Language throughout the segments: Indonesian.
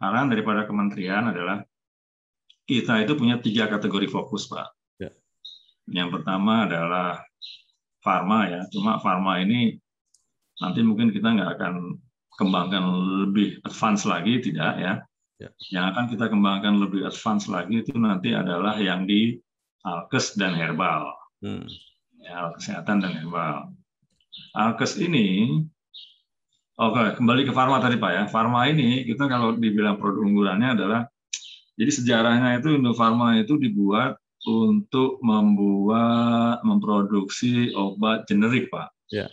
arahan daripada kementerian adalah kita itu punya 3 kategori fokus, Pak. Ya. Yang pertama adalah farma ya. Cuma farma ini nanti mungkin kita nggak akan kembangkan lebih advance lagi, tidak ya. Ya. Yang akan kita kembangkan lebih advance lagi itu nanti adalah yang di alkes dan herbal. Ya, kesehatan dan herbal. Alkes ini, oke, kembali ke farma tadi Pak ya. Farma ini kita kalau dibilang produk unggulannya adalah, jadi sejarahnya itu Indofarma itu dibuat untuk memproduksi obat generik Pak. Ya.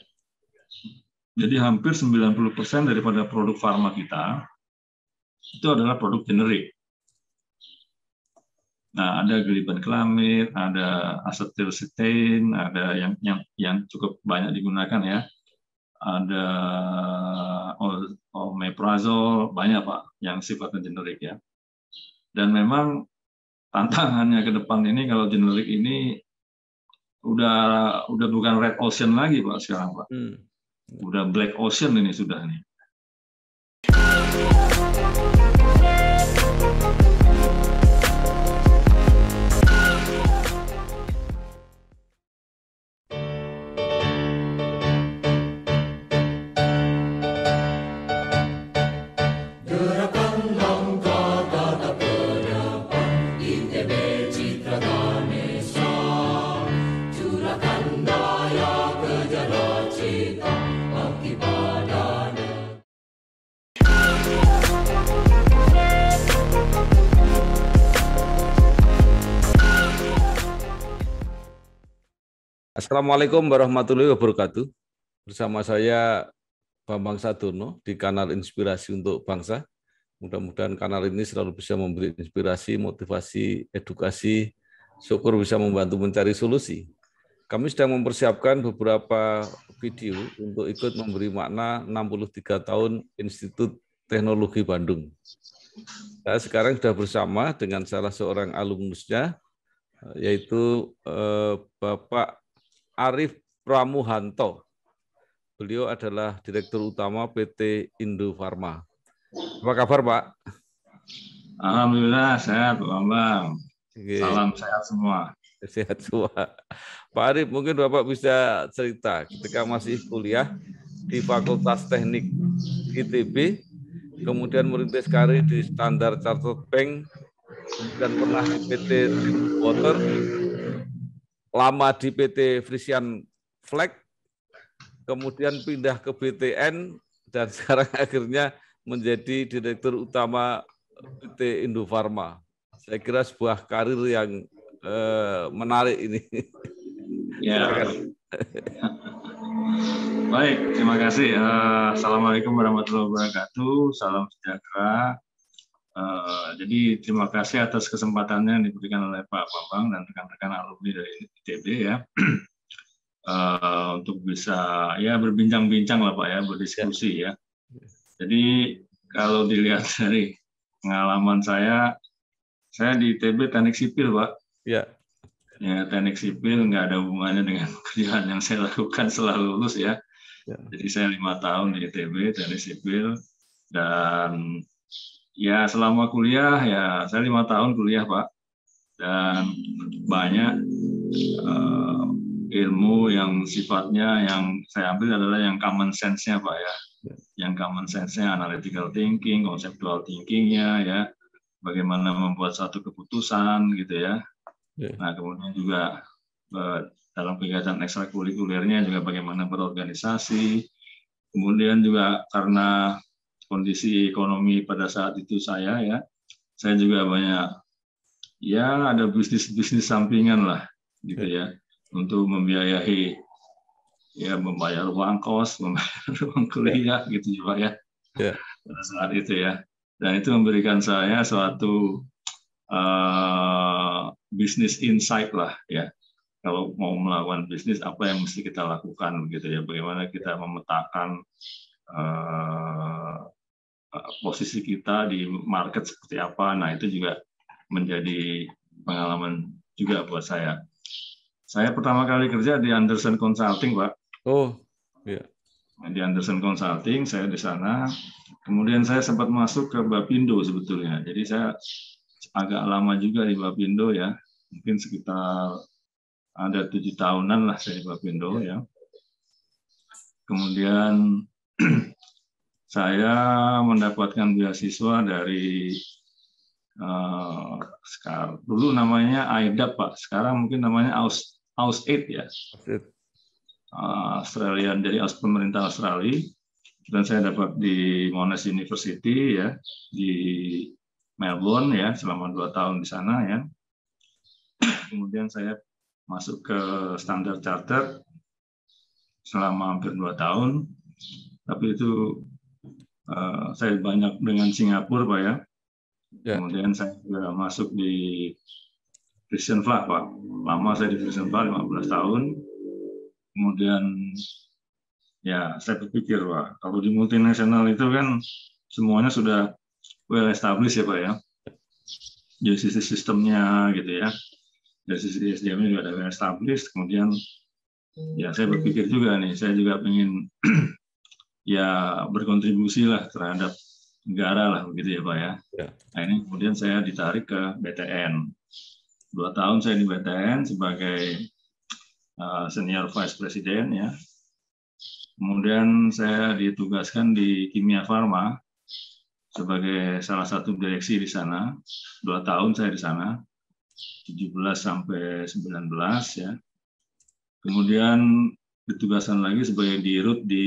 Jadi hampir 90% daripada produk farma kita itu adalah produk generik. Nah, ada glibenclamid, ada acetilcysteine, ada yang cukup banyak digunakan ya. Ada omeprazole, banyak Pak yang sifatnya generik ya. Dan memang tantangannya ke depan ini kalau generik ini udah bukan red ocean lagi Pak sekarang Pak. Udah black ocean ini sudah nih. Assalamualaikum warahmatullahi wabarakatuh. Bersama saya Bambang Sadurno di kanal Inspirasi untuk Bangsa. Mudah-mudahan kanal ini selalu bisa memberi inspirasi, motivasi, edukasi, syukur bisa membantu mencari solusi. Kami sedang mempersiapkan beberapa video untuk ikut memberi makna 63 tahun Institut Teknologi Bandung. Saya sekarang sudah bersama dengan salah seorang alumnusnya, yaitu Bapak Arif Pramuhanto. Beliau adalah Direktur Utama PT Indofarma. Apa kabar, Pak? Alhamdulillah sehat, Pak Bambang. Salam sehat semua. Sehat semua. Pak Arif, mungkin Bapak bisa cerita ketika masih kuliah di Fakultas Teknik ITB, kemudian merintis karir di Standard Chartered Bank, dan pernah di PT Water, lama di PT Frisian Flag, kemudian pindah ke BTN, dan sekarang akhirnya menjadi Direktur Utama PT Indofarma. Saya kira sebuah karir yang menarik ini. Ya. Baik, terima kasih. Assalamualaikum warahmatullahi wabarakatuh. Salam sejahtera. Jadi terima kasih atas kesempatannya yang diberikan oleh Pak Bambang dan rekan-rekan alumni dari ITB ya, untuk bisa ya berbincang-bincang lah Pak ya, berdiskusi ya. Jadi kalau dilihat dari pengalaman saya di ITB teknik sipil Pak. Ya. Ya, teknik sipil nggak ada hubungannya dengan kerjaan yang saya lakukan setelah lulus ya. Jadi saya 5 tahun di ITB teknik sipil, dan ya selama kuliah ya saya 5 tahun kuliah Pak, dan banyak ilmu yang sifatnya yang saya ambil adalah yang common sense-nya Pak ya, yang common sense-nya, analytical thinking, conceptual thinking-nya ya, bagaimana membuat satu keputusan gitu ya. Nah kemudian juga dalam kegiatan ekstrakurikulernya juga bagaimana berorganisasi, kemudian juga karena kondisi ekonomi pada saat itu saya juga banyak ya ada bisnis sampingan lah gitu ya, untuk membiayai ya, membayar uang kos, membayar uang kuliah gitu juga ya pada saat itu ya, dan itu memberikan saya suatu bisnis insight lah ya, kalau mau melakukan bisnis apa yang mesti kita lakukan gitu ya, bagaimana kita memetakan posisi kita di market seperti apa. Nah itu juga menjadi pengalaman juga buat saya. Saya pertama kali kerja di Andersen Consulting Pak. Oh iya. di Anderson Consulting, saya di sana. Kemudian saya sempat masuk ke Bapindo sebetulnya. Jadi saya agak lama juga di Bapindo ya, mungkin sekitar ada 7 tahunan lah saya di Bapindo ya. Kemudian saya mendapatkan beasiswa dari sekarang dulu namanya AIDAP Pak, sekarang mungkin namanya AusAid ya. Australian, jadi pemerintah Australia, dan saya dapat di Monash University ya di Melbourne ya selama 2 tahun di sana ya. Kemudian saya masuk ke Standard Chartered selama hampir 2 tahun, tapi itu saya banyak dengan Singapura Pak ya. Kemudian saya juga masuk di Frisian Flag Pak, lama saya di Frisian Flag 15 tahun. Kemudian ya saya berpikir Pak, kalau di multinasional itu kan semuanya sudah well established ya Pak ya. Dari sisi sistemnya gitu ya. Dari sisi SDM-nya juga ada well established. Kemudian ya saya berpikir juga nih, saya juga ingin ya berkontribusi lah terhadap negara lah begitu ya Pak ya. Nah ini kemudian saya ditarik ke BTN. 2 tahun saya di BTN sebagai senior vice president ya. Kemudian saya ditugaskan di Kimia Farma sebagai salah satu direksi di sana. 2 tahun saya di sana, 17 sampai 19 ya. Kemudian ditugaskan lagi sebagai dirut di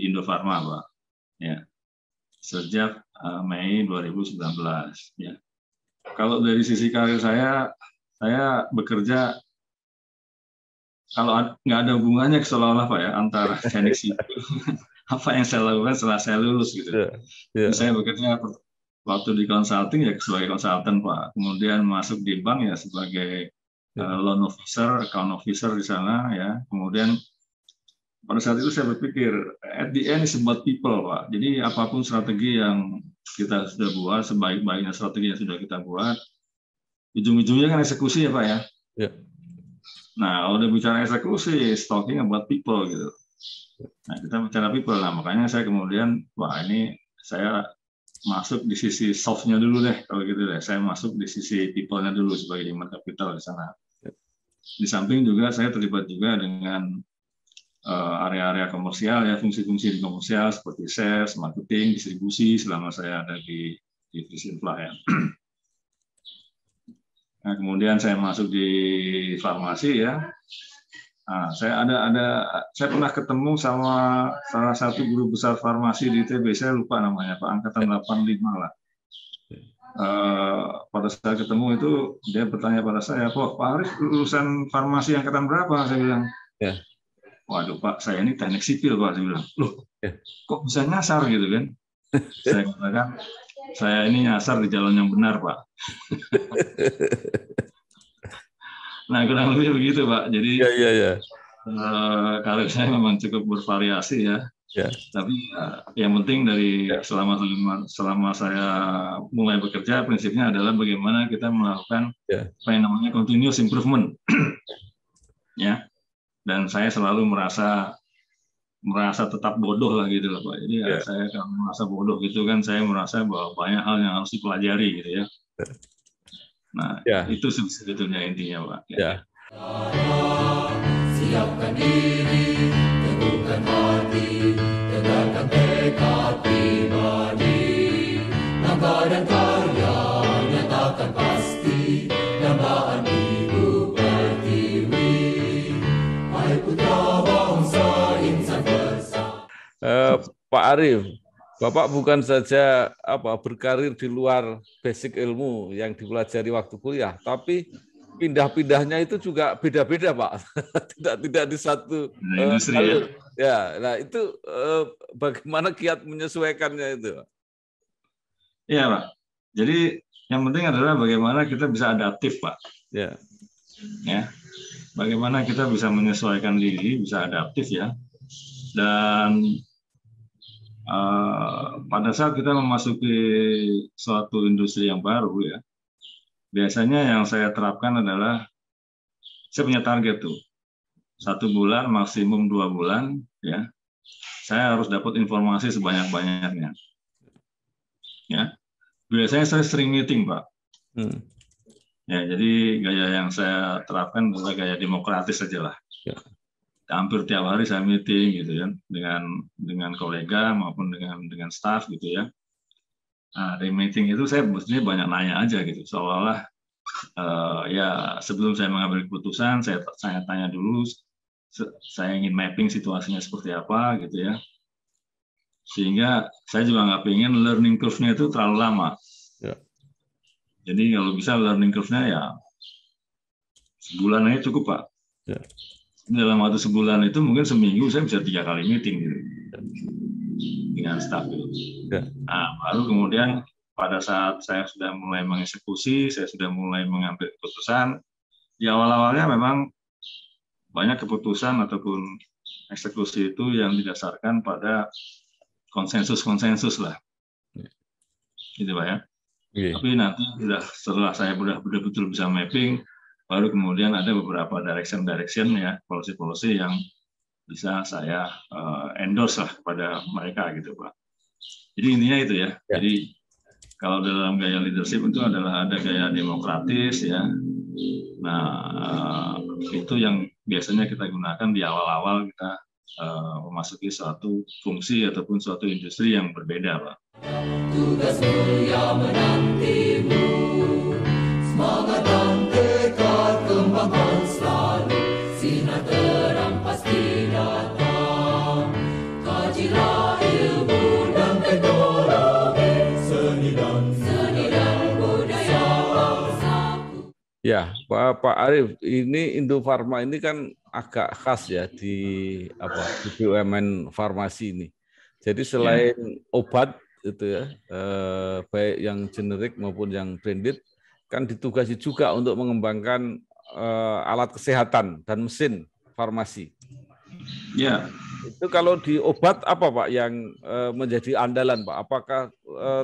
Indofarma Pak. Ya. Sejak Mei 2019 ya. Kalau dari sisi karir saya bekerja kalau nggak ada hubungannya seolah-olah Pak ya antara teknik sipil apa yang saya lakukan setelah saya lulus gitu. Saya bekerja waktu di consulting ya sebagai konsultan Pak, kemudian masuk di bank ya sebagai loan officer, account officer di sana ya. Kemudian pada saat itu saya berpikir at the end is about people Pak. Jadi apapun strategi yang kita sudah buat, sebaik-baiknya strategi yang sudah kita buat, ujung-ujungnya kan eksekusi ya Pak ya. Nah, kalau udah bicara eksekusi, talking about people gitu. Nah, kita bicara people. Nah, makanya saya kemudian, wah ini saya masuk di sisi soft-nya dulu deh, kalau gitu deh. Saya masuk di sisi people-nya dulu sebagai human capital di sana. Di samping juga saya terlibat juga dengan area-area komersial ya, fungsi-fungsi di komersial seperti sales, marketing, distribusi selama saya ada di Frisian Flag ya. Nah, kemudian saya masuk di farmasi ya. Nah, saya pernah ketemu sama salah satu guru besar farmasi di ITB, saya lupa namanya Pak, angkatan 85 lah. Pada saat ketemu itu dia bertanya pada saya, Pak Arif lulusan farmasi angkatan berapa? Saya bilang, waduh Pak, saya ini teknik sipil Pak. Saya bilang, loh, kok bisa nyasar gitu kan? Saya katakan, saya ini nyasar di jalan yang benar Pak. Nah kurang lebih begitu Pak. Jadi karir saya memang cukup bervariasi ya. Tapi yang penting dari selama saya mulai bekerja, prinsipnya adalah bagaimana kita melakukan apa yang namanya continuous improvement. Ya. Dan saya selalu merasa tetap bodoh lah gitu lah Pak. Jadi saya kalau merasa bodoh gitu kan, saya merasa bahwa banyak hal yang harus dipelajari gitu ya. Nah, itu sebetulnya intinya Pak. Siapkan diri, teguhkan hati, tegakkan tekad pribadi, langkah dan karya nyatakan pasti, dambaan ibu pertiwi, hai putra bangsa insan bersama. Pak Arif, Bapak bukan saja berkarir di luar basic ilmu yang dipelajari waktu kuliah, tapi pindah-pindahnya itu juga beda-beda Pak, tidak di satu industri ya. Nah itu bagaimana kiat menyesuaikannya itu? Iya Pak. Jadi yang penting adalah bagaimana kita bisa adaptif Pak. Ya. Bagaimana kita bisa menyesuaikan diri, bisa adaptif ya. Dan pada saat kita memasuki suatu industri yang baru ya, biasanya yang saya terapkan adalah saya punya target tuh 1 bulan maksimum 2 bulan ya, saya harus dapat informasi sebanyak-banyaknya. Ya, biasanya saya sering meeting, Pak. Ya, jadi gaya yang saya terapkan adalah gaya demokratis saja lah. Ya. Hampir tiap hari saya meeting gitu ya, dengan kolega maupun dengan staff gitu ya. Nah, di meeting itu saya mestinya banyak nanya aja gitu, seolah-olah ya sebelum saya mengambil keputusan saya tanya dulu, saya ingin mapping situasinya seperti apa gitu ya, sehingga saya juga nggak pengen learning curve-nya itu terlalu lama. Ya. Jadi kalau bisa learning curve-nya ya sebulan aja cukup, Pak. Ya. Dalam waktu sebulan itu mungkin seminggu saya bisa 3 kali meeting gitu dengan staff gitu. Ya. Nah, baru kemudian pada saat saya sudah mulai mengeksekusi, saya sudah mulai mengambil keputusan. Di awal-awalnya memang banyak keputusan ataupun eksekusi itu yang didasarkan pada konsensus lah, gitu Pak ya. Yeah. Tapi nanti setelah saya betul-betul bisa mapping, baru kemudian ada beberapa direction ya, policy yang bisa saya endorse lah kepada mereka gitu Pak. Jadi intinya itu ya. Jadi kalau dalam gaya leadership itu adalah ada gaya demokratis ya. Nah itu yang biasanya kita gunakan di awal-awal kita memasuki suatu fungsi ataupun suatu industri yang berbeda, Pak. Tugas mulia menantimu, semangat dan tekad kembangkan selalu, sinar terang pasti datang, kajilah ilmu dan teknologi, seni dan budaya bangsaku. Ya, Pak Arief, ini Indofarma ini kan agak khas ya di BUMN farmasi ini. Jadi selain obat itu ya, baik yang generik maupun yang branded, kan ditugasi juga untuk mengembangkan alat kesehatan dan mesin farmasi. Ya. Itu kalau di obat apa Pak yang menjadi andalan Pak? Apakah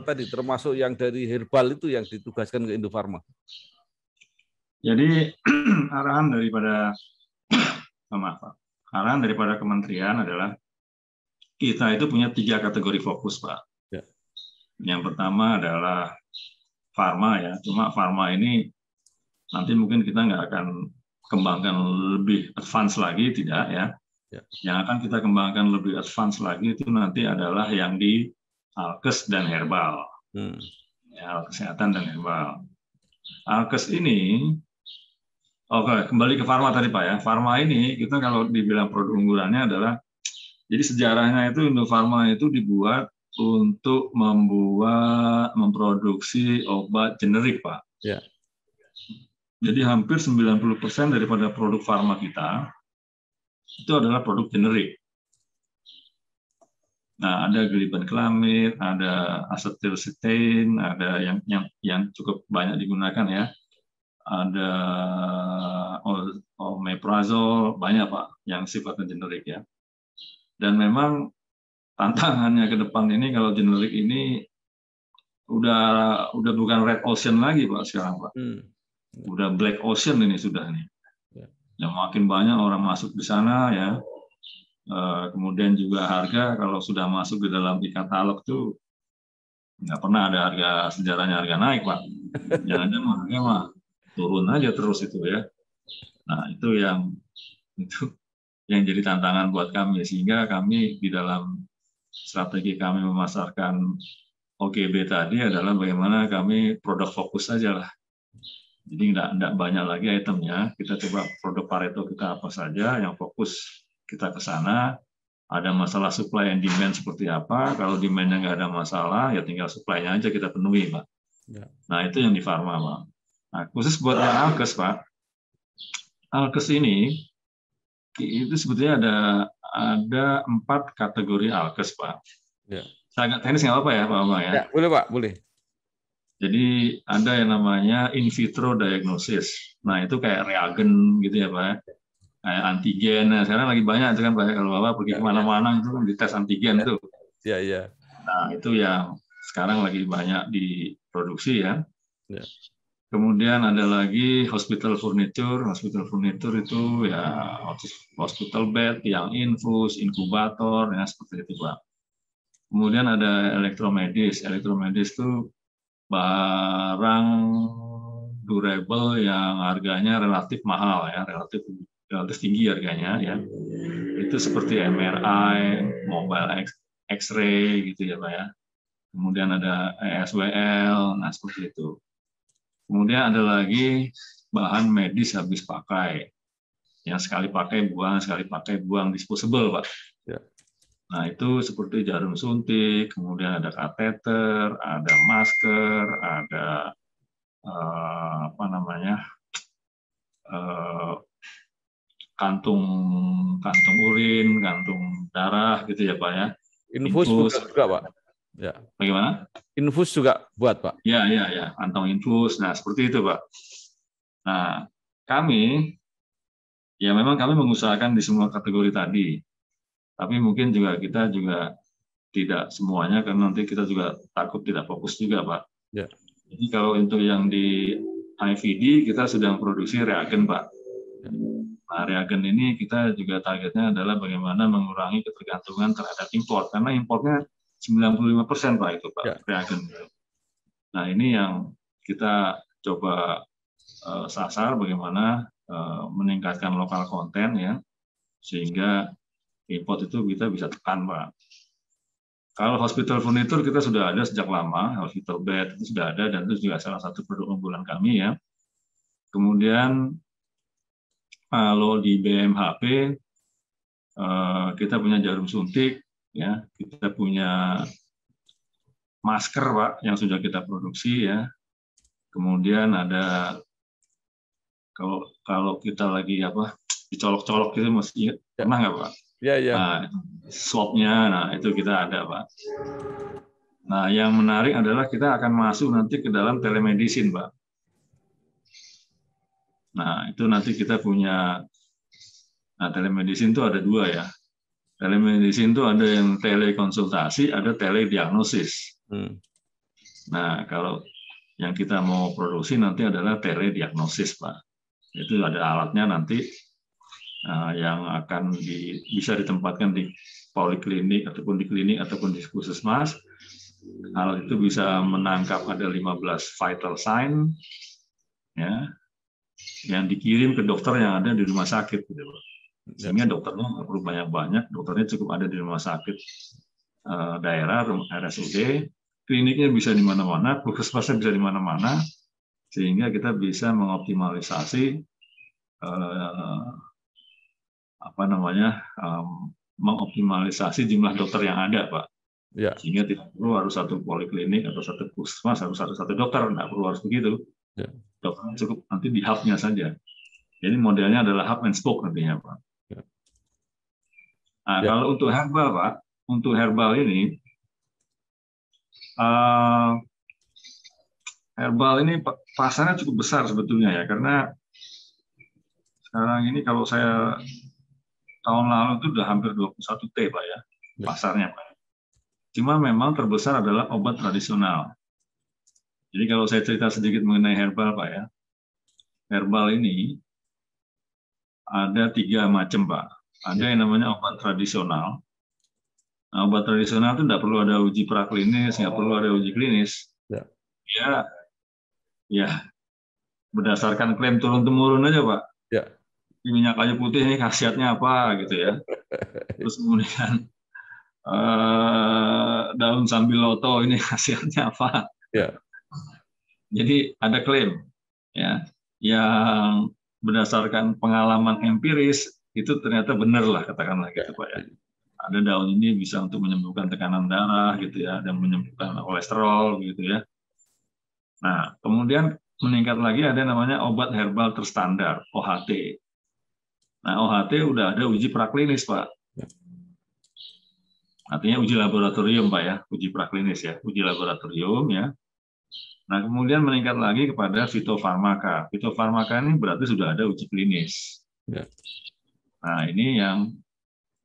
tadi termasuk yang dari herbal itu yang ditugaskan ke Indofarma? Jadi arahan daripada kementerian adalah kita itu punya 3 kategori fokus, Pak. Ya. Yang pertama adalah farma ya. Cuma farma ini nanti mungkin kita nggak akan kembangkan lebih advance lagi, tidak ya. Ya. Yang akan kita kembangkan lebih advance lagi itu nanti adalah yang di alkes dan herbal. Ya, kesehatan dan herbal. Alkes ini, kembali ke farma tadi Pak ya. Farma ini kita kalau dibilang produk unggulannya adalah, jadi sejarahnya itu Indofarma itu dibuat untuk memproduksi obat generik Pak. Ya. Jadi hampir 90% daripada produk farma kita itu adalah produk generik. Nah, ada glibenclamid, ada acetylcysteine, ada yang cukup banyak digunakan ya. Ada omeprazole, banyak Pak yang sifatnya generik ya. Dan memang tantangannya ke depan ini kalau generik ini udah bukan red ocean lagi Pak sekarang Pak. Udah black ocean ini sudah nih. Yang makin banyak orang masuk di sana ya. Kemudian juga harga kalau sudah masuk di dalam e-katalog tuh nggak pernah ada sejarahnya harga naik Pak. Jangan-jangan harga mah turun aja terus itu ya. Nah itu yang jadi tantangan buat kami, sehingga kami di dalam strategi kami memasarkan OGB tadi adalah bagaimana kami produk fokus saja lah. Jadi nggak banyak lagi itemnya, kita coba produk Pareto kita apa saja, yang fokus kita ke sana. Ada masalah supply and demand seperti apa, kalau demand-nya nggak ada masalah, ya tinggal supply-nya aja kita penuhi Pak. Ya. Nah itu yang di Farma Pak. Nah khusus buat yang Alkes Pak, Alkes ini itu sebetulnya ada 4 kategori alkes Pak. Ya. Sangat teknis nggak apa ya Pak Bambang ya? Ya? Boleh Pak, boleh. Jadi ada yang namanya in vitro diagnosis. Nah itu kayak reagen gitu ya Pak. Kayak antigen. Nah, sekarang lagi banyak itu kan Pak. Kalau Bapak pergi kemana-mana itu kan dites antigen tuh. Iya iya. Nah itu yang sekarang lagi banyak diproduksi ya. Ya. Kemudian ada lagi hospital furniture. Hospital furniture itu ya hospital bed, yang infus, inkubator, ya seperti itu Pak. Kemudian ada elektromedis. Elektromedis itu barang durable yang harganya relatif mahal ya, relatif tinggi harganya ya. Itu seperti MRI, mobile X-ray gitu ya Pak ya. Kemudian ada ESWL, nah seperti itu. Kemudian ada lagi bahan medis habis pakai. Yang sekali pakai buang, disposable Pak. Ya. Nah itu seperti jarum suntik, kemudian ada kateter, ada masker, ada kantung urin, kantung darah gitu ya Pak ya. Infus juga Pak. Ya. Bagaimana? Infus juga buat Pak. Ya, kantong infus. Nah seperti itu Pak. Nah kami memang mengusahakan di semua kategori tadi. Tapi mungkin kita juga tidak semuanya, karena nanti kita juga takut tidak fokus juga, Pak. Ya. Jadi kalau untuk yang di IVD, kita sedang produksi reagen, Pak. Nah, reagen ini kita juga targetnya adalah bagaimana mengurangi ketergantungan terhadap impor. Karena impornya 95% Pak itu, Pak, ya. Reagen. Nah, ini yang kita coba sasar bagaimana meningkatkan lokal konten, ya, sehingga import itu kita bisa tekan, Pak. Kalau hospital furniture kita sudah ada sejak lama, hospital bed itu sudah ada, dan itu juga salah satu produk unggulan kami ya. Kemudian kalau di BMHP kita punya jarum suntik, ya, kita punya masker Pak yang sudah kita produksi ya. Kemudian ada kalau kita lagi dicolok-colok gitu masih pernah nggak Pak? Ya. Nah, swabnya, nah itu kita ada Pak. Nah yang menarik adalah kita akan masuk nanti ke dalam telemedicine Pak. Nah itu nanti kita punya, telemedicine itu ada dua ya. Telemedicine itu ada yang telekonsultasi, ada telediagnosis. Nah kalau yang kita mau produksi nanti adalah telediagnosis Pak. Itu ada alatnya nanti. Yang akan bisa ditempatkan di poliklinik ataupun di klinik ataupun di puskesmas. Hal itu bisa menangkap ada 15 vital sign ya, yang dikirim ke dokter yang ada di rumah sakit gitu. Sehingga dokternya nggak perlu banyak-banyak, dokternya cukup ada di rumah sakit daerah, RSUD, kliniknya bisa di mana-mana, puskesmasnya bisa di mana-mana, sehingga kita bisa mengoptimalisasi mengoptimalisasi jumlah dokter yang ada, Pak. Ya. Sehingga tidak perlu harus satu poliklinik atau satu puskesmas harus satu dokter, tidak perlu harus begitu. Ya. Dokternya cukup nanti di hub-nya saja. Jadi modelnya adalah hub and spoke nantinya, Pak. Ya. Nah, kalau untuk herbal, Pak, untuk herbal ini pasarnya cukup besar sebetulnya ya, karena sekarang ini kalau saya tahun lalu itu sudah hampir 21 T Pak ya, pasarnya Pak. Cuma memang terbesar adalah obat tradisional. Jadi kalau saya cerita sedikit mengenai herbal Pak ya, herbal ini ada 3 macam Pak. Ada yang namanya obat tradisional. Nah, obat tradisional itu tidak perlu ada uji praklinis, nggak perlu ada uji klinis. Ya berdasarkan klaim turun-temurun aja Pak. Ya. Minyak kayu putih ini khasiatnya apa gitu ya. Terus kemudian daun sambiloto ini khasiatnya apa. Ya. Jadi ada klaim ya yang berdasarkan pengalaman empiris itu ternyata benar lah, katakanlah gitu Pak ya. Ada daun ini bisa untuk menyembuhkan tekanan darah gitu ya, dan menyembuhkan kolesterol gitu ya. Nah kemudian meningkat lagi ada namanya obat herbal terstandar OHT. Nah, OHT udah ada uji praklinis, Pak. Artinya uji laboratorium, Pak ya, uji praklinis ya, uji laboratorium ya. Nah, kemudian meningkat lagi kepada fitofarmaka. Fitofarmaka ini berarti sudah ada uji klinis. Ya. Nah, ini yang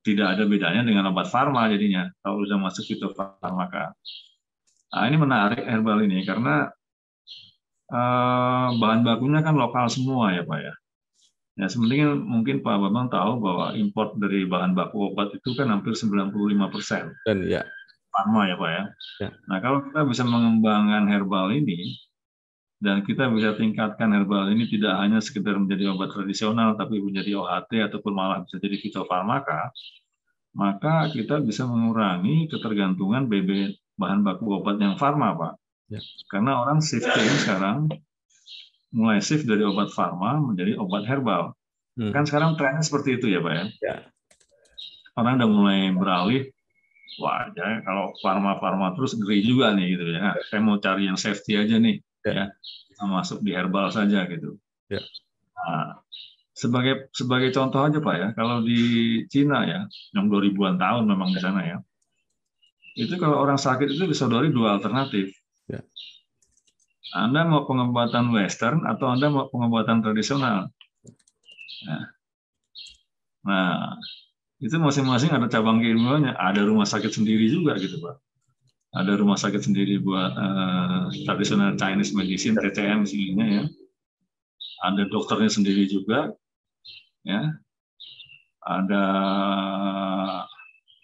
tidak ada bedanya dengan obat farma jadinya, kalau sudah masuk fitofarmaka. Nah, ini menarik herbal ini karena bahan bakunya kan lokal semua ya Pak ya. Ya sebenarnya mungkin Pak Bambang tahu bahwa import dari bahan baku obat itu kan hampir 95%. Dan ya. Farma ya Pak ya. Ya. Nah kalau kita bisa mengembangkan herbal ini, dan kita bisa tingkatkan herbal ini tidak hanya sekedar menjadi obat tradisional, tapi menjadi OHT ataupun malah bisa jadi fitofarmaka, maka kita bisa mengurangi ketergantungan bahan baku obat yang farma, Pak. Ya. Karena orang shifting sekarang mulai shift dari obat farma menjadi obat herbal. Kan sekarang trennya seperti itu ya, Pak ya. Ya. Orang udah mulai beralih, wah ya, kalau farma terus ngeri juga nih gitu ya. Nah, saya mau cari yang safety aja nih. Ya, kita masuk di herbal saja gitu. Ya. Nah, sebagai contoh aja Pak ya, kalau di Cina ya, yang 2000-an tahun memang di sana ya, itu kalau orang sakit itu disodori dua alternatif. Ya. Anda mau pengobatan Western atau Anda mau pengobatan tradisional. Nah, itu masing-masing ada cabang keilmuannya, ada rumah sakit sendiri juga gitu Pak. Ada rumah sakit sendiri buat tradisional Chinese medicine, TCM istilahnya ya. Ada dokternya sendiri juga, ya. Ada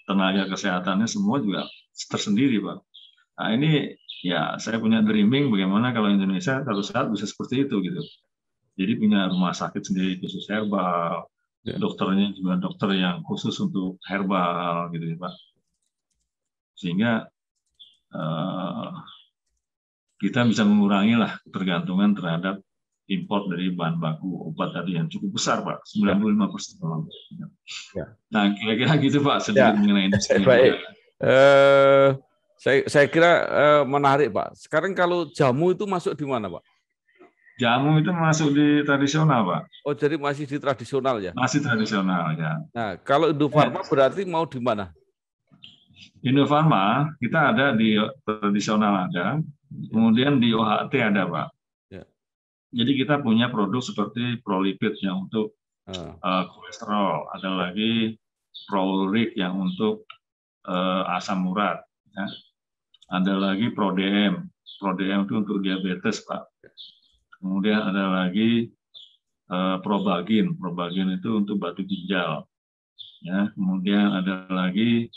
tenaga kesehatannya semua juga tersendiri, Pak. Nah ini ya saya punya dreaming bagaimana kalau Indonesia satu saat bisa seperti itu gitu. Jadi punya rumah sakit sendiri khusus herbal, dokternya juga dokter yang khusus untuk herbal gitu ya, Pak. Sehingga kita bisa mengurangi lah ketergantungan terhadap import dari bahan baku obat tadi yang cukup besar, Pak, 95%. Ya. Nah, kira-kira gitu, Pak, sedikit mengenai ini. Baik. Saya kira menarik, Pak. Sekarang kalau jamu itu masuk di mana, Pak? Jamu itu masuk di tradisional, Pak. Oh, jadi masih di tradisional ya? Masih tradisional, ya. Nah, kalau Indofarma berarti mau di mana? Indofarma kita ada di tradisional ada, kemudian di OHT ada, Pak. Ya. Jadi kita punya produk seperti Prolipid yang untuk kolesterol, ada lagi Prolurik yang untuk asam urat, ya. Ada lagi ProDM itu untuk diabetes, Pak. Kemudian ada lagi Probagin itu untuk batu ginjal, ya. Kemudian ada lagi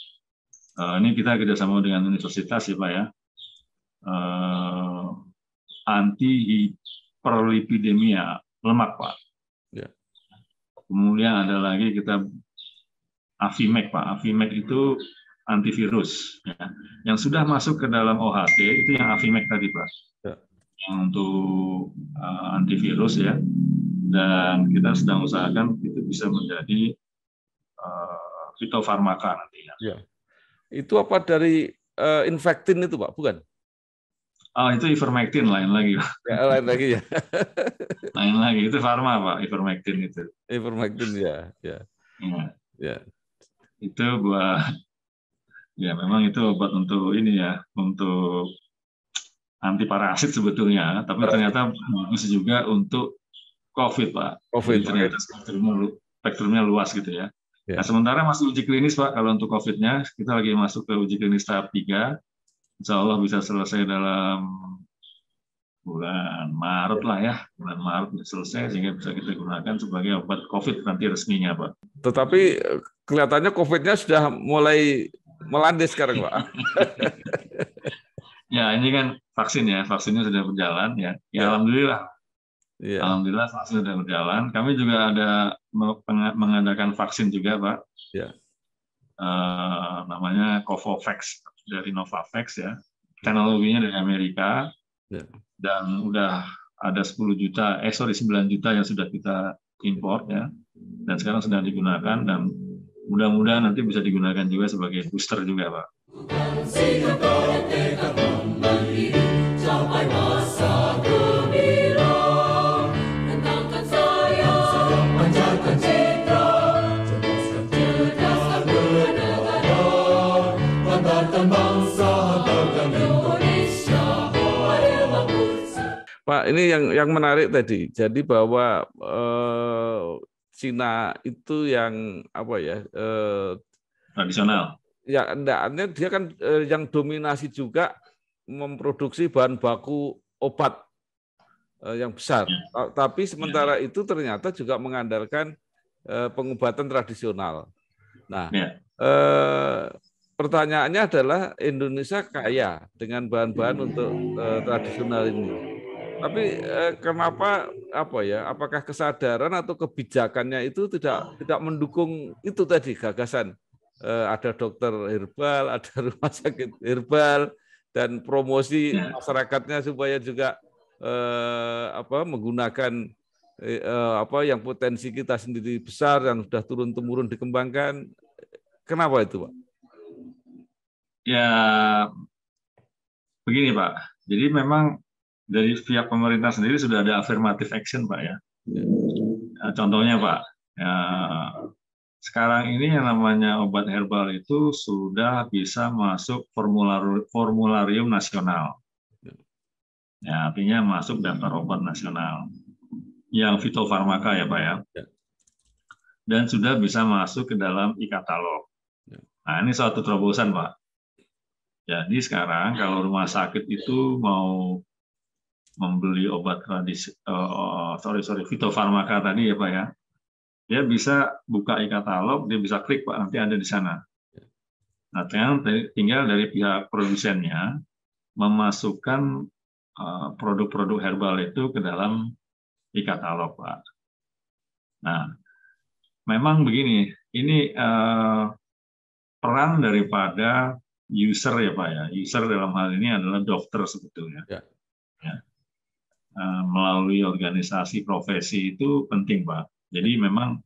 ini kita kerjasama dengan universitas ya Pak ya, anti hiperlipidemia lemak Pak. Ya. Kemudian ada lagi kita Avimek Pak, Avimek itu antivirus ya. Yang sudah masuk ke dalam OHT itu yang Avimek tadi Pak, ya. Yang untuk antivirus ya, dan kita sedang usahakan itu bisa menjadi fitofarmaka nantinya. Ya. Itu apa dari Infectin itu Pak, bukan? Oh itu Ivermectin lain lagi. Ya, lain lagi ya. Lain lagi itu farma Pak, Ivermectin itu. Ivermectin ya. Ya. Itu buat ya memang itu obat untuk ini ya, untuk anti parasit sebetulnya, tapi ternyata bagus juga untuk COVID Pak. COVID. Jadi ternyata spektrumnya luas gitu ya. Ya. Nah, sementara masih uji klinis Pak, kalau untuk COVID-nya kita lagi masuk ke uji klinis tahap 3, insya Allah bisa selesai dalam bulan Maret lah ya, bulan Maret bisa selesai sehingga bisa kita gunakan sebagai obat COVID nanti resminya Pak. Tetapi kelihatannya COVID-nya sudah mulai melandai sekarang Pak. Ya ini kan vaksin ya, vaksinnya sudah berjalan ya, alhamdulillah. Yeah. Alhamdulillah vaksin sudah berjalan. Kami juga ada mengadakan vaksin juga, Pak. Yeah. Namanya Covovax dari Novavax ya. Teknologinya dari Amerika. Yeah. Dan udah ada 9 juta yang sudah kita import ya. Dan sekarang sedang digunakan dan mudah-mudahan nanti bisa digunakan juga sebagai booster juga, Pak. Pak, ini yang menarik tadi. Jadi bahwa Cina itu yang apa ya? Tradisional. Ya, enggaknya dia kan yang dominasi juga memproduksi bahan baku obat yang besar. Tapi sementara itu ternyata juga mengandalkan pengobatan tradisional. Nah, pertanyaannya adalah Indonesia kaya dengan bahan-bahan untuk tradisional ini. Tapi kenapa apakah kesadaran atau kebijakannya itu tidak mendukung itu tadi gagasan ada dokter herbal, ada rumah sakit herbal, dan promosi masyarakatnya supaya juga menggunakan yang potensi kita sendiri besar dan sudah turun-temurun dikembangkan. Kenapa itu, Pak? Ya, begini Pak. Jadi memang dari pihak pemerintah sendiri sudah ada affirmative action, Pak ya. Contohnya Pak, sekarang ini yang namanya obat herbal itu sudah bisa masuk formularium nasional. Ya, artinya masuk daftar obat nasional yang fitofarmaka ya Pak ya. Dan sudah bisa masuk ke dalam e-katalog. Nah, ini suatu terobosan Pak. Jadi sekarang kalau rumah sakit itu mau membeli obat fitofarmaka tadi ya Pak ya, dia bisa buka e-katalog, dia bisa klik Pak, nanti ada di sana. Nah, tinggal dari pihak produsennya memasukkan produk-produk herbal itu ke dalam e-katalog Pak. Nah, memang begini, ini peran daripada user ya Pak ya. User dalam hal ini adalah dokter sebetulnya. Ya. Melalui organisasi profesi itu penting Pak. Jadi memang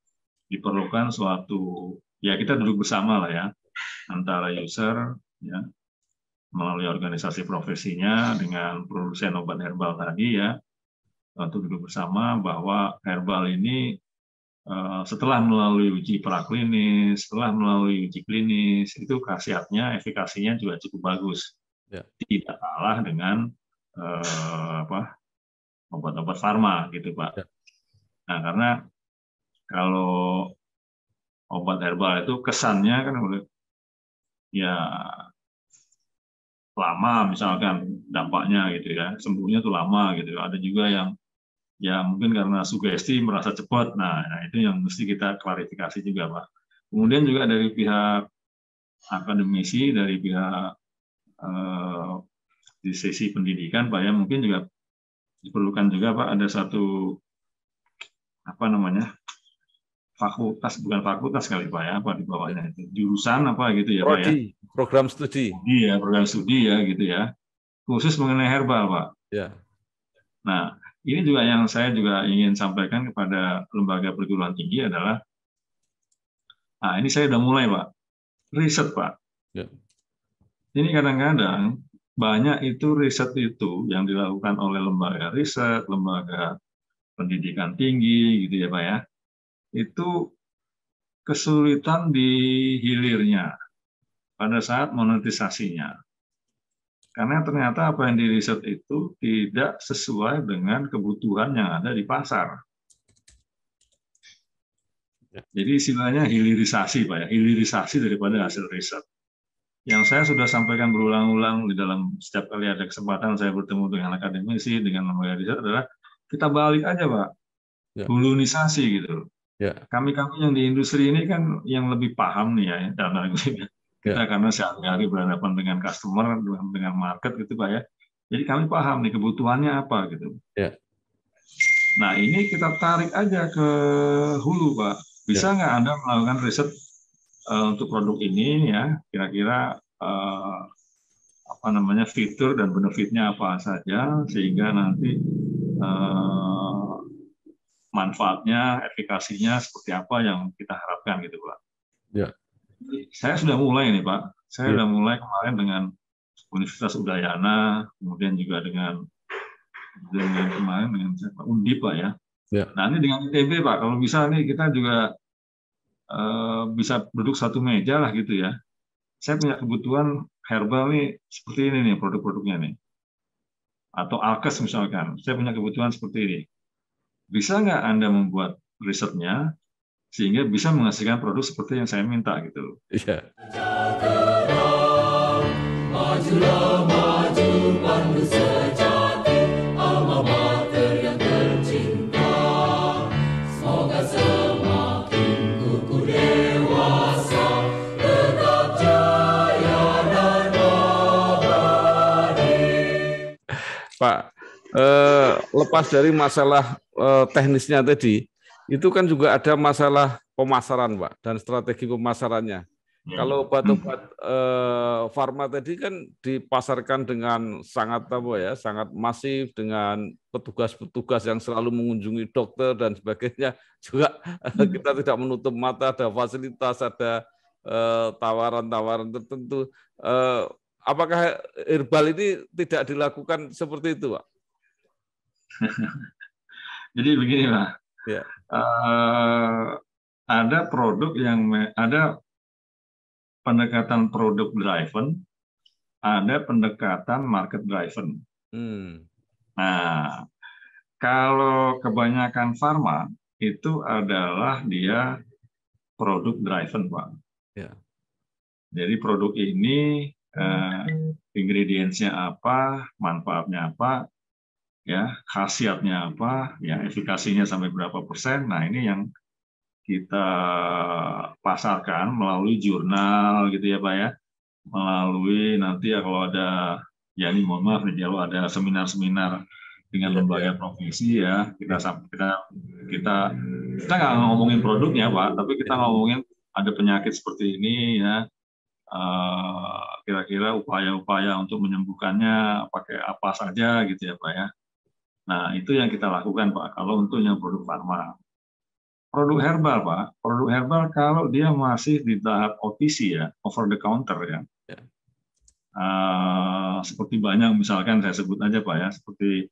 diperlukan suatu, ya kita duduk bersama lah ya, antara user ya, melalui organisasi profesinya dengan produsen obat herbal tadi ya, untuk duduk bersama bahwa herbal ini setelah melalui uji praklinis, setelah melalui uji klinis, itu khasiatnya, efikasinya juga cukup bagus. Ya. Tidak kalah dengan obat-obat farma gitu Pak. Ya. Nah, karena kalau obat herbal itu kesannya kan ya lama misalkan dampaknya gitu ya, sembuhnya tuh lama gitu. Ada juga yang ya mungkin karena sugesti merasa cepat. Nah, itu yang mesti kita klarifikasi juga, Pak. Kemudian juga dari pihak akademisi, dari pihak di sisi pendidikan, Pak ya, mungkin juga diperlukan juga, Pak, ada satu fakultas, bukan fakultas kali Pak ya, apa di bawahnya itu jurusan apa gitu ya Pak ya. Program studi. Iya, program studi ya gitu ya. Khusus mengenai herbal, Pak. Ya. Nah, ini juga yang saya juga ingin sampaikan kepada lembaga perguruan tinggi adalah, nah ini saya udah mulai Pak, riset Pak. Ya. Ini kadang-kadang banyak itu riset itu yang dilakukan oleh lembaga riset, lembaga pendidikan tinggi gitu ya Pak ya, itu kesulitan di hilirnya pada saat monetisasinya. Karena ternyata apa yang diriset itu tidak sesuai dengan kebutuhan yang ada di pasar. Jadi istilahnya hilirisasi, Pak ya, hilirisasi daripada hasil riset. Yang saya sudah sampaikan berulang-ulang di dalam setiap kali ada kesempatan saya bertemu dengan akademisi, dengan lembaga riset adalah kita balik aja, Pak, hulunisasi gitu. Kami-kami yang di industri ini kan yang lebih paham nih ya, dalam kita karena sehari-hari berhadapan dengan customer, dengan market gitu Pak ya. Jadi kami paham nih kebutuhannya apa gitu. Nah ini kita tarik aja ke hulu Pak. Bisa nggak Anda melakukan riset untuk produk ini ya, kira-kira fitur dan benefitnya apa saja sehingga nanti manfaatnya, efikasinya seperti apa yang kita harapkan gitu Pak. Ya. Saya sudah mulai nih Pak. Saya sudah mulai kemarin dengan Universitas Udayana, kemudian juga dengan kemarin dengan Undip Pak ya. Nah ini dengan ITB Pak, kalau bisa nih kita juga bisa duduk satu meja lah gitu ya. Saya punya kebutuhan herbal nih seperti ini nih produk-produknya nih. Atau alkes misalkan, saya punya kebutuhan seperti ini. Bisa nggak Anda membuat risetnya sehingga bisa menghasilkan produk seperti yang saya minta gitu. Iya. Majulah maju pandu sejati, alma mater yang lepas dari masalah teknisnya tadi, itu kan juga ada masalah pemasaran, Pak, dan strategi pemasarannya. Kalau obat-obat farma tadi kan dipasarkan dengan sangat sangat masif, dengan petugas-petugas yang selalu mengunjungi dokter dan sebagainya. Juga kita tidak menutup mata, ada fasilitas, ada tawaran-tawaran tertentu. Apakah herbal ini tidak dilakukan seperti itu, Pak? Jadi begini, Pak. Ya. Ada produk yang ada pendekatan produk driven, ada pendekatan market driven. Nah, kalau kebanyakan farma itu adalah dia produk driven, Pak. Ya. Jadi produk ini ingredients-nya apa, manfaatnya apa, ya khasiatnya apa, ya efikasinya sampai berapa persen. Nah, ini yang kita pasarkan melalui jurnal gitu ya Pak ya, melalui nanti ya kalau ada, ya ini mohon maaf nih kalau ada seminar-seminar dengan lembaga profesi ya, kita nggak ngomongin produknya Pak, tapi kita ngomongin ada penyakit seperti ini ya, kira-kira upaya-upaya untuk menyembuhkannya pakai apa saja gitu ya Pak ya. Nah itu yang kita lakukan Pak kalau untuk yang produk farma. Produk herbal, Pak. Produk herbal kalau dia masih di tahap OTC ya, over the counter ya. Seperti banyak, misalkan saya sebut aja Pak ya, seperti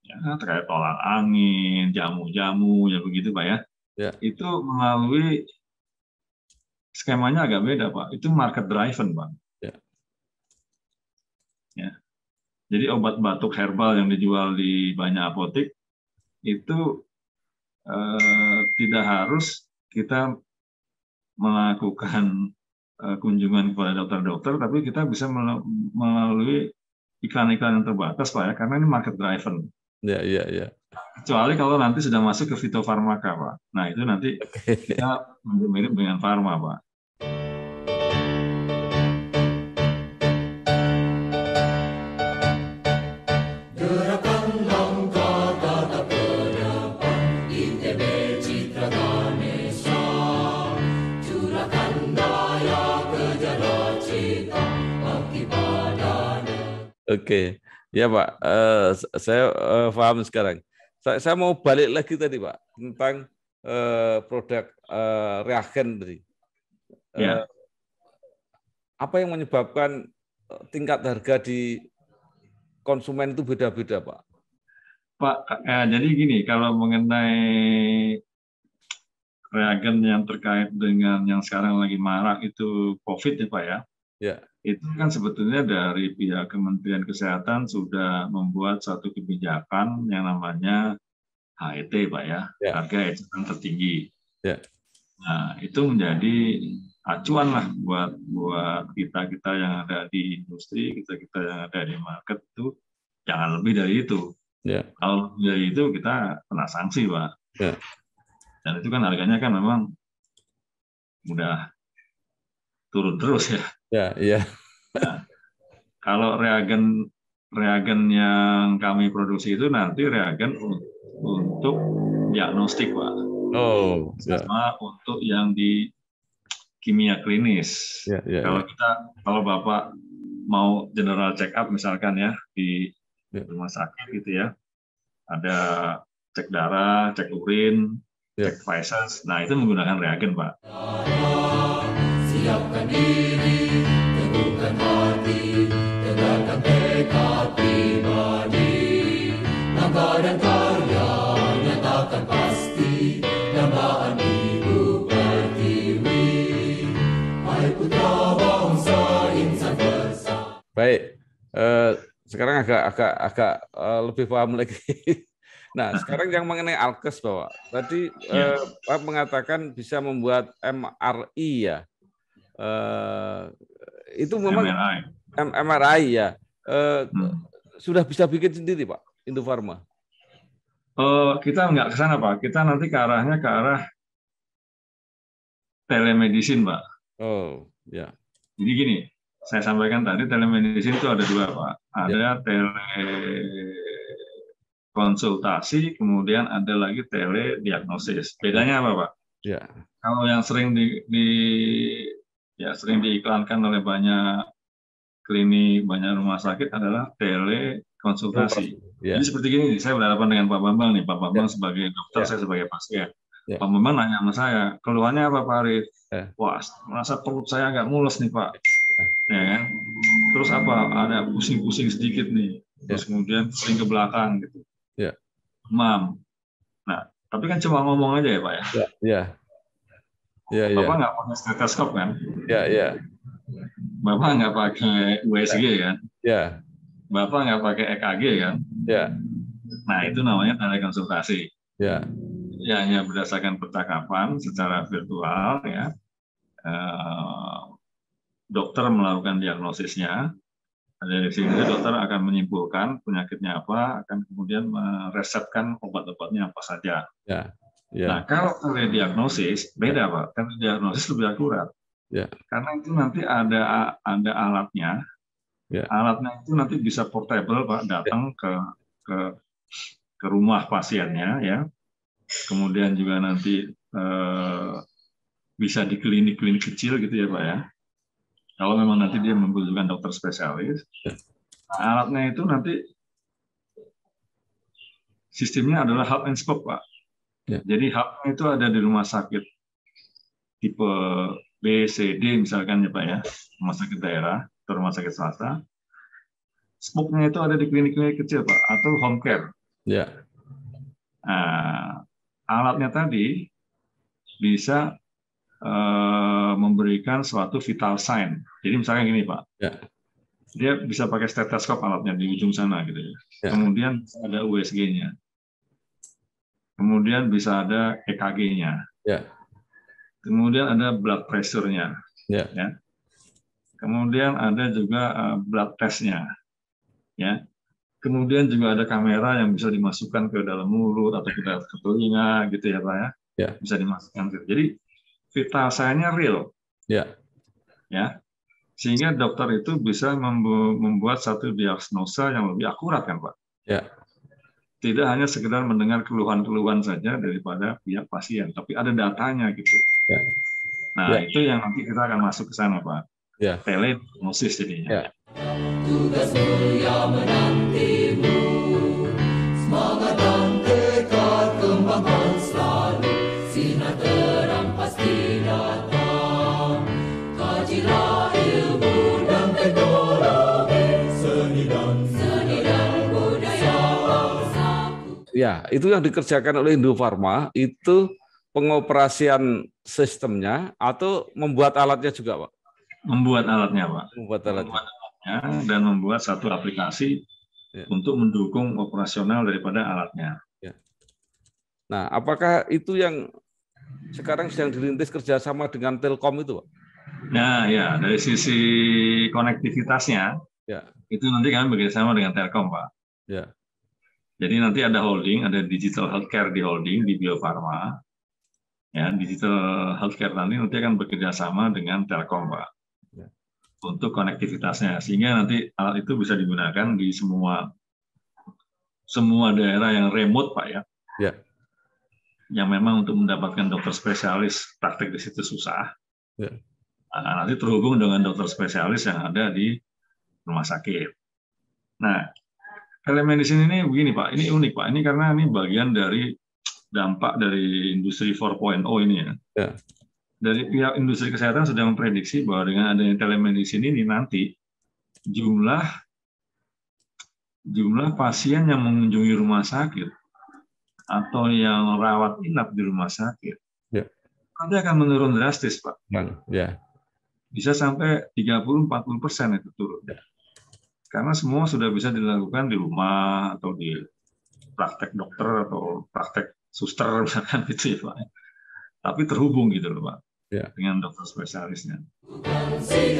ya, terkait tolak angin, jamu-jamu, ya begitu Pak ya. Itu melalui skemanya agak beda Pak. Itu market driven Pak. Ya. Jadi obat batuk herbal yang dijual di banyak apotek itu tidak harus kita melakukan kunjungan kepada dokter-dokter, tapi kita bisa melalui iklan-iklan yang terbatas, Pak ya, karena ini market driven. Ya. Kecuali kalau nanti sudah masuk ke fitofarmaka, Pak. Nah itu nanti kita mirip dengan farma, Pak. Oke, ya Pak, saya paham sekarang. Saya mau balik lagi tadi Pak tentang produk reagen tadi. Apa yang menyebabkan tingkat harga di konsumen itu beda-beda Pak? Pak, jadi gini, kalau mengenai reagen yang terkait dengan yang sekarang lagi marak itu COVID ya Pak ya. Itu kan sebetulnya dari pihak Kementerian Kesehatan sudah membuat satu kebijakan yang namanya HET Pak ya, harga eceran tertinggi. Nah itu menjadi acuan lah buat kita yang ada di industri, kita yang ada di market itu jangan lebih dari itu. Kalau lebih dari itu kita kena sanksi Pak. Dan itu kan harganya kan memang udah turun terus ya. Nah, kalau reagen yang kami produksi itu nanti reagen untuk diagnostik Pak. Sama untuk yang di kimia klinis. Kalau Bapak mau general check up misalkan ya di rumah sakit gitu ya, ada cek darah, cek urin, cek feces, nah itu menggunakan reagen Pak. Siapkan diri, teguhkan hati, tegakkan tekad pribadi, langkah dan karya nyatakan pasti, dambaan Ibu Pertiwi, hai putra bangsa insan bersama. Baik, sekarang agak lebih paham lagi. Nah, sekarang yang mengenai Alkes, Bapak. Tadi Pak mengatakan bisa membuat MRI ya. Itu memang MRI ya. Sudah bisa bikin sendiri, Pak, Indofarma? Kita nggak ke sana, Pak. Kita nanti ke arah telemedicine, Pak. Jadi gini, saya sampaikan tadi telemedicine itu ada dua, Pak. Ada konsultasi, kemudian ada lagi telediagnosis. Bedanya apa, Pak? Ya. Kalau yang sering sering diiklankan oleh banyak klinik, banyak rumah sakit adalah telekonsultasi. Ya. Jadi seperti gini, saya berhadapan dengan Pak Bambang nih, Pak Bambang sebagai dokter, saya sebagai pasien. Pak Bambang nanya sama saya, keluhannya apa Pak Arif? Wah, merasa perut saya agak mulus nih Pak. Ya kan? Terus apa? Ada pusing-pusing sedikit nih. Terus kemudian sering ke belakang gitu. Demam. Nah, tapi kan cuma ngomong aja ya Pak ya? Bapak nggak pakai stetoskop kan? Bapak nggak pakai USG kan? Bapak nggak pakai EKG kan? Nah, itu namanya telekonsultasi. Ya, hanya berdasarkan percakapan secara virtual ya. Dokter melakukan diagnosisnya. Dari sini dokter akan menyimpulkan penyakitnya apa, akan kemudian meresepkan obat-obatnya apa saja. Nah, kalau telediagnosis beda Pak. Telediagnosis lebih akurat. Karena itu nanti ada alatnya. Alatnya itu nanti bisa portable Pak, datang ke rumah pasiennya ya. Kemudian juga nanti bisa di klinik-klinik kecil gitu ya Pak ya. Kalau memang nanti dia membutuhkan dokter spesialis, alatnya itu nanti sistemnya adalah hub and spoke Pak. Jadi hubnya itu ada di rumah sakit tipe B, C, D misalkan ya Pak ya, rumah sakit daerah atau rumah sakit swasta. Spoke-nya itu ada di klinik-klinik kecil Pak, atau home care. Nah, alatnya tadi bisa memberikan suatu vital sign. Jadi misalnya gini Pak, dia bisa pakai stetoskop alatnya di ujung sana gitu ya. Kemudian ada USG-nya. Kemudian bisa ada EKG-nya. Kemudian ada blood pressure-nya. Ya. Kemudian ada juga blood test-nya. Ya. Kemudian juga ada kamera yang bisa dimasukkan ke dalam mulut atau ke telinga gitu ya Pak ya. Bisa dimasukkan. Jadi vital sign-nya real. Ya. Sehingga dokter itu bisa membuat satu diagnosa yang lebih akurat kan Pak. Tidak hanya sekedar mendengar keluhan-keluhan saja daripada pihak pasien, tapi ada datanya gitu. Nah, itu yang nanti kita akan masuk ke sana Pak. Telediagnosis jadinya. Tugas mulia menantimu, semangat dan tekad kembangkan selalu, sinar terang pasti datang. Kajilah ilmu dan teknologi, seni dan budaya bangsaku. Ya, itu yang dikerjakan oleh Indofarma, itu pengoperasian sistemnya atau membuat alatnya juga Pak? Membuat alatnya Pak. Membuat alatnya. Dan membuat satu aplikasi untuk mendukung operasional daripada alatnya. Nah, apakah itu yang sekarang sedang dirintis kerjasama dengan Telkom itu, Pak? Nah, ya dari sisi konektivitasnya, itu nanti kami bekerjasama dengan Telkom, Pak. Jadi nanti ada holding, ada digital healthcare di holding di Bio Farma. Ya, digital healthcare nanti akan bekerjasama dengan Telkom, Pak. Untuk konektivitasnya, sehingga nanti alat itu bisa digunakan di semua daerah yang remote Pak ya. Yang memang untuk mendapatkan dokter spesialis praktek di situ susah. Nah, nanti terhubung dengan dokter spesialis yang ada di rumah sakit. Nah, telemedicine ini begini Pak, ini unik Pak, ini karena ini bagian dari dampak dari industri 4.0 ini ya. Dari pihak industri kesehatan sudah memprediksi bahwa dengan adanya telemedicine ini nanti jumlah pasien yang mengunjungi rumah sakit atau yang rawat inap di rumah sakit nanti akan menurun drastis Pak. Bisa sampai 30-40% itu turun. Karena semua sudah bisa dilakukan di rumah atau di praktek dokter atau praktek suster misalkan gitu ya Pak. Tapi terhubung gitu loh Pak. Dengan dokter spesialisnya. Ini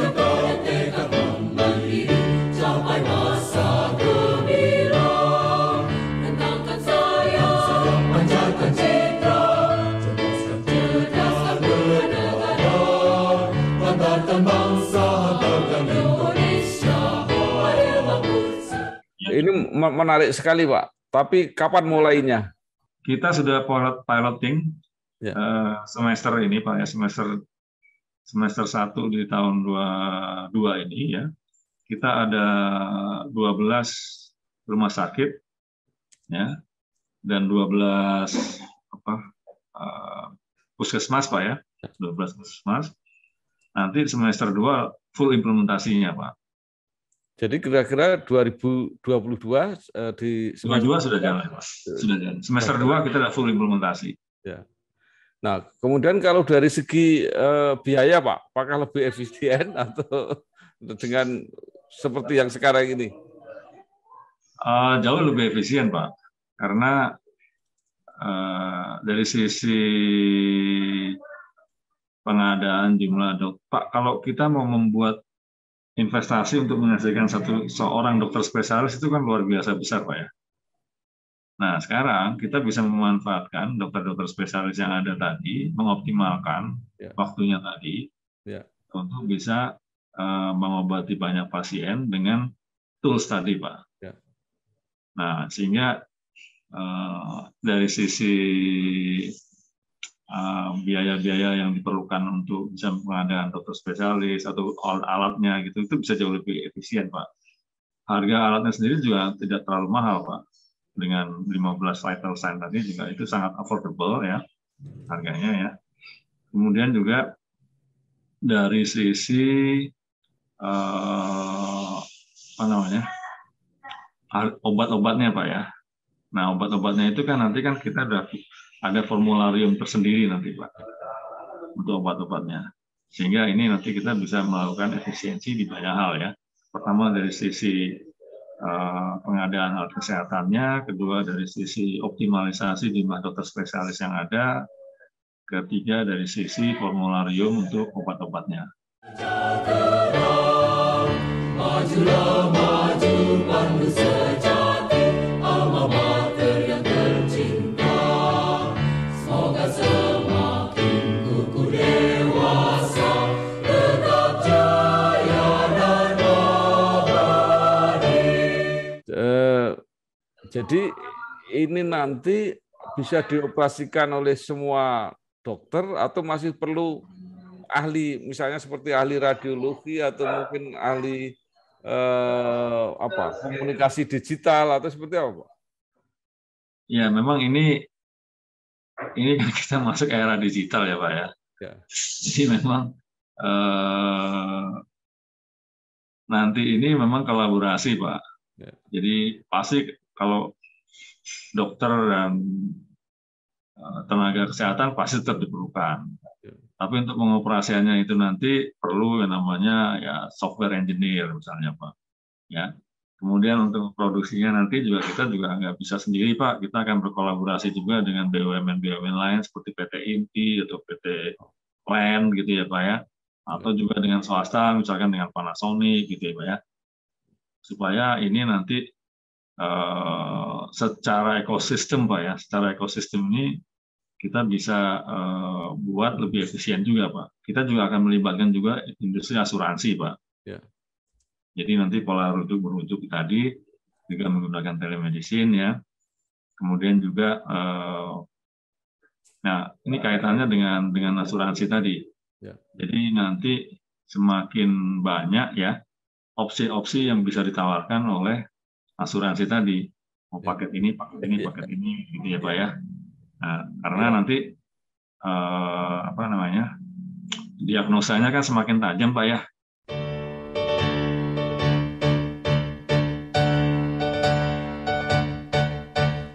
menarik sekali Pak. Tapi kapan mulainya? Kita sudah piloting semester ini, Pak, ya, semester 1 di tahun 22 ini ya. Kita ada 12 rumah sakit ya, dan 12 puskesmas, Pak, ya. 12 puskesmas. Nanti semester 2 full implementasinya, Pak. Jadi kira-kira 2022 di semester 2 sudah jalan, Pak. Sudah jalan. Semester 2 kita sudah full implementasi. Ya. Nah, kemudian kalau dari segi biaya, Pak, apakah lebih efisien atau dengan seperti yang sekarang ini? Jauh lebih efisien, Pak. Karena dari sisi pengadaan jumlah dokter, Pak, kalau kita mau membuat investasi untuk menghasilkan seorang dokter spesialis itu kan luar biasa besar, Pak, ya. Nah, sekarang kita bisa memanfaatkan dokter-dokter spesialis yang ada tadi, mengoptimalkan waktunya tadi untuk bisa mengobati banyak pasien dengan tools tadi, Pak. Nah, sehingga dari sisi biaya-biaya yang diperlukan untuk bisa pengadaan dokter spesialis atau alatnya gitu, itu bisa jauh lebih efisien, Pak. Harga alatnya sendiri juga tidak terlalu mahal, Pak. Dengan 15 vital sign tadi juga itu sangat affordable ya harganya ya. Kemudian juga dari sisi obat-obatnya, Pak, ya. Nah, obat-obatnya itu kan nanti kan kita ada formularium tersendiri nanti, Pak, untuk obat-obatnya. Sehingga ini nanti kita bisa melakukan efisiensi di banyak hal ya. Pertama dari sisi pengadaan alat kesehatannya, kedua dari sisi optimalisasi jumlah dokter spesialis yang ada, ketiga dari sisi formularium untuk obat-obatnya. Majulah maju pandu sejati, alma mater yang tercinta. Semoga semakin kukuh dewasa, tetap jaya dan abadi. Jadi ini nanti bisa dioperasikan oleh semua dokter atau masih perlu ahli, misalnya seperti ahli radiologi atau mungkin ahli komunikasi digital atau seperti apa, Pak? Ya, memang ini kan kita masuk era digital ya, Pak, ya. Jadi memang nanti ini memang kolaborasi, Pak. Jadi pasti kalau dokter dan tenaga kesehatan pasti tetap diperlukan. Tapi untuk pengoperasiannya itu nanti perlu yang namanya ya software engineer misalnya, Pak. Ya. Kemudian untuk produksinya nanti kita juga nggak bisa sendiri, Pak. Kita akan berkolaborasi juga dengan BUMN lain seperti PT INPI atau PT PLN gitu ya, Pak, ya. Atau juga dengan swasta misalkan dengan Panasonic gitu ya, Pak, ya. Supaya ini nanti secara ekosistem, Pak, ya. Secara ekosistem ini kita bisa buat lebih efisien juga, Pak. Kita juga akan melibatkan juga industri asuransi, Pak. Ya. Jadi nanti pola rujuk tadi juga menggunakan telemedicine ya. Kemudian juga, nah ini kaitannya dengan asuransi tadi. Ya. Jadi nanti semakin banyak ya opsi-opsi yang bisa ditawarkan oleh asuransi tadi. Mau paket ini, gitu ya, Pak, ya. Nah, karena nanti diagnosanya kan semakin tajam, Pak, ya.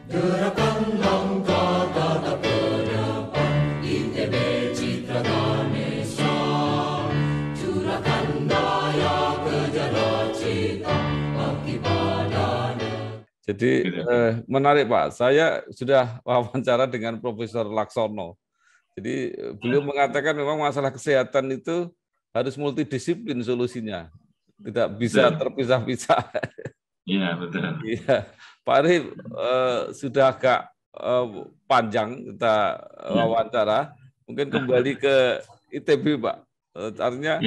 Gerakan langkah tatap ke depan, ITB Citra Ganesha. Curahkan daya kejar cita, bakti padanya. Jadi menarik, Pak. Saya sudah wawancara dengan Profesor Laksono. Jadi beliau mengatakan memang masalah kesehatan itu harus multidisiplin solusinya, tidak bisa terpisah-pisah. Iya, betul. Iya, Pak Arif sudah agak panjang kita wawancara. Mungkin kembali ke ITB, Pak. Artinya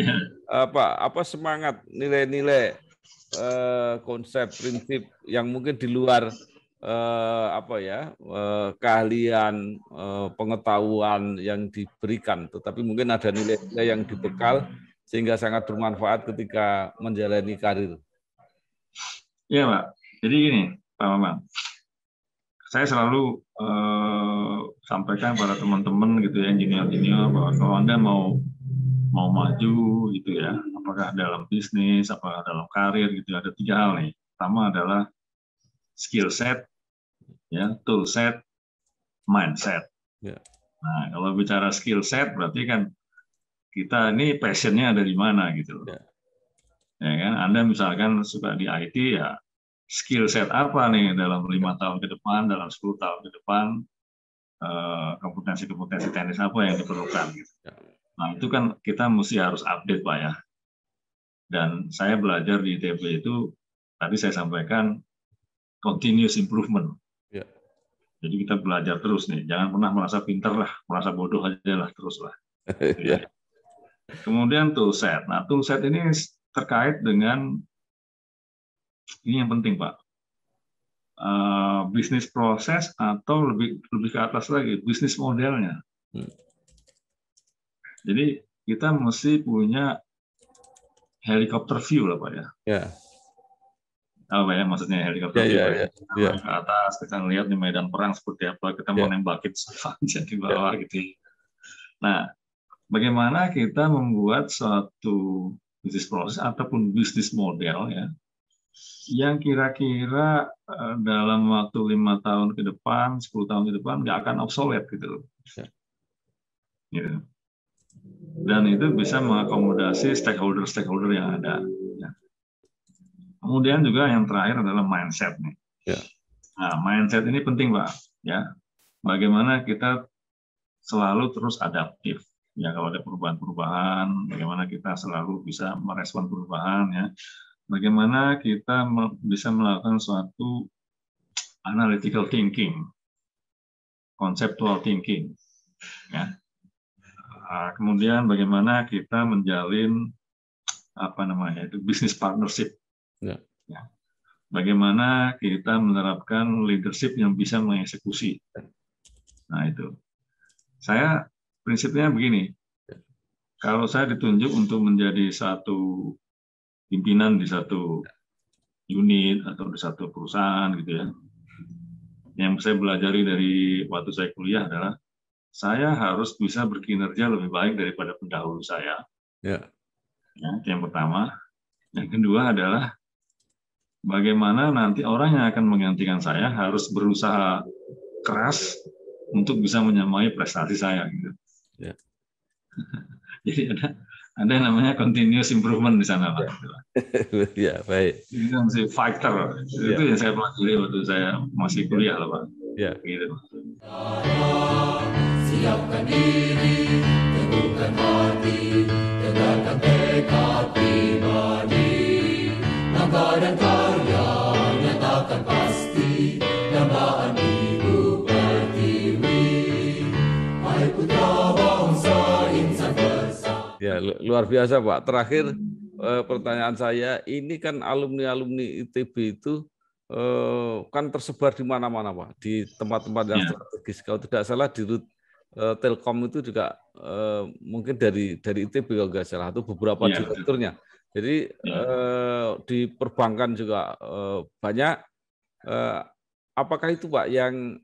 apa semangat nilai-nilai konsep prinsip yang mungkin di luar keahlian, pengetahuan yang diberikan, tetapi mungkin ada nilai-nilai yang dibekal sehingga sangat bermanfaat ketika menjalani karir. Iya, Pak. Jadi gini, Pak Bambang. Saya selalu sampaikan pada teman-teman gitu ya, engineer-engineer, bahwa kalau Anda mau maju gitu ya, apakah dalam bisnis, apakah dalam karir gitu, ada 3 hal nih. Pertama adalah skill set, ya, tool set, mindset. Ya. Nah, kalau bicara skill set berarti kan kita ini passionnya ada di mana gitu. Ya. Ya kan, Anda misalkan suka di IT, ya skill set apa nih dalam 5 tahun ke depan, dalam 10 tahun ke depan, kompetensi-kompetensi teknis apa yang diperlukan gitu. Nah, itu kan kita mesti harus update, Pak ya. Dan saya belajar di ITB itu, tadi saya sampaikan, continuous improvement. Ya. Jadi kita belajar terus nih, jangan pernah merasa pinter lah, merasa bodoh aja lah, terus lah. Ya. Kemudian toolset. Nah, toolset ini terkait dengan, ini yang penting Pak, bisnis proses atau lebih ke atas lagi, bisnis modelnya. Jadi kita mesti punya helikopter view lah Pak ya. Ya. Apa ya maksudnya helikopter view? Ya. Ke atas kita lihat di medan perang seperti apa, kita mau nembakin saja di bawah gitu. Nah, bagaimana kita membuat suatu bisnis proses ataupun bisnis model ya, yang kira-kira dalam waktu 5 tahun ke depan, 10 tahun ke depan nggak akan obsolete gitu. Gitu. Dan itu bisa mengakomodasi stakeholder yang ada. Ya. Kemudian juga yang terakhir adalah mindset nih. Ya. Nah, mindset ini penting Pak. Ya, bagaimana kita selalu terus adaptif. Ya, kalau ada perubahan-perubahan, bagaimana kita selalu bisa merespon perubahan. Ya, bagaimana kita bisa melakukan suatu analytical thinking, conceptual thinking. Ya. Kemudian bagaimana kita menjalin business partnership. Ya. Ya. Bagaimana kita menerapkan leadership yang bisa mengeksekusi. Nah itu. Saya prinsipnya begini. Kalau saya ditunjuk untuk menjadi satu pimpinan di satu unit atau di satu perusahaan gitu ya. Yang saya belajari dari waktu saya kuliah adalah saya harus bisa berkinerja lebih baik daripada pendahulu saya. Ya. Ya, itu yang pertama. Yang kedua adalah bagaimana nanti orang yang akan menggantikan saya harus berusaha keras untuk bisa menyamai prestasi saya. Gitu. Ya. Jadi ada yang namanya continuous improvement di sana, Pak. Ya, baik. Itu masih fighter. Itu yang saya pelajari waktu saya masih kuliah, Pak. Ya. Gitu. Siapkan diri, teguhkan hati, tegakkan tekad pribadi, langkah dan karya nyatakan pasti, dambaan ibu pertiwi, hai putra bangsa insan bersama. Ya, luar biasa Pak. Terakhir pertanyaan saya, ini kan alumni-alumni ITB itu kan tersebar di mana-mana Pak, di tempat-tempat yang strategis. Kalau tidak salah di Telkom itu juga mungkin dari ITB kalau nggak salah, atau beberapa direkturnya. Jadi di perbankan juga banyak. Apakah itu Pak yang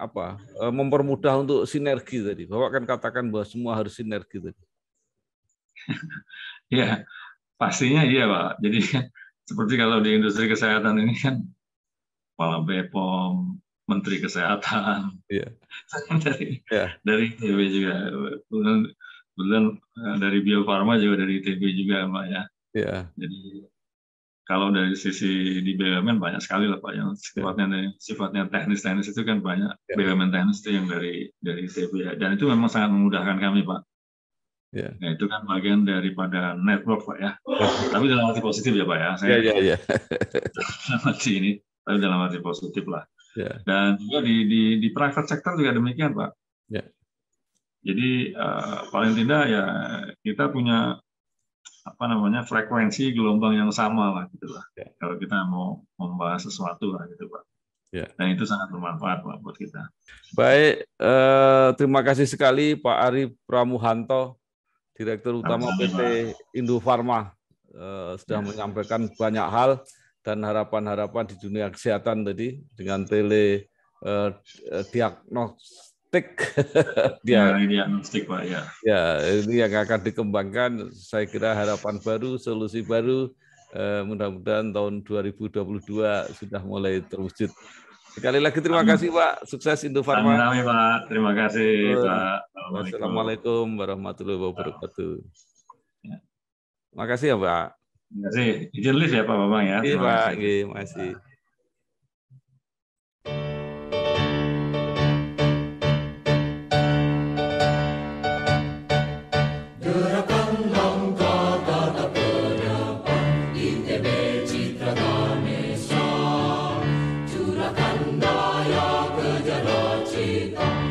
mempermudah untuk sinergi tadi? Bapak kan katakan bahwa semua harus sinergi tadi. Ya, pastinya iya Pak. Jadi seperti kalau di industri kesehatan ini kan Kepala BPOM, Menteri Kesehatan, dari ITB juga, kemudian dari Bio Farma juga dari ITB juga Mbak ya. Jadi kalau dari sisi di BUMN banyak sekali lah Pak yang sifatnya teknis itu kan banyak. BUMN teknis itu yang dari ITB ya. Dan itu memang sangat memudahkan kami Pak. Nah, itu kan bagian daripada network Pak ya. Tapi dalam arti positif ya Pak ya. Dalam arti ini, tapi dalam arti positif lah. Dan juga di private sector juga demikian Pak. Jadi paling tidak ya kita punya frekuensi gelombang yang sama lah gitu lah. Kalau kita mau membahas sesuatu lah gitu Pak. Ya. Dan itu sangat bermanfaat Pak, buat kita. Baik, terima kasih sekali Pak Ari Pramuhanto, Direktur Utama PT Indofarma, sudah menyampaikan banyak hal dan harapan-harapan di dunia kesehatan tadi dengan diagnostik. Diagnostik Pak, ya. Ya, ini yang akan dikembangkan. Saya kira harapan baru, solusi baru. Mudah-mudahan tahun 2022 sudah mulai terwujud. Sekali lagi terima kasih Pak, sukses Indofarma. Sami-sami Pak, terima kasih Pak. Wassalamualaikum warahmatullahi wabarakatuh. Terima kasih ya Pak. Terima kasih. Izin lift ya Pak Bambang ya. Iya Pak, terima kasih. Curahkan daya kejar cita.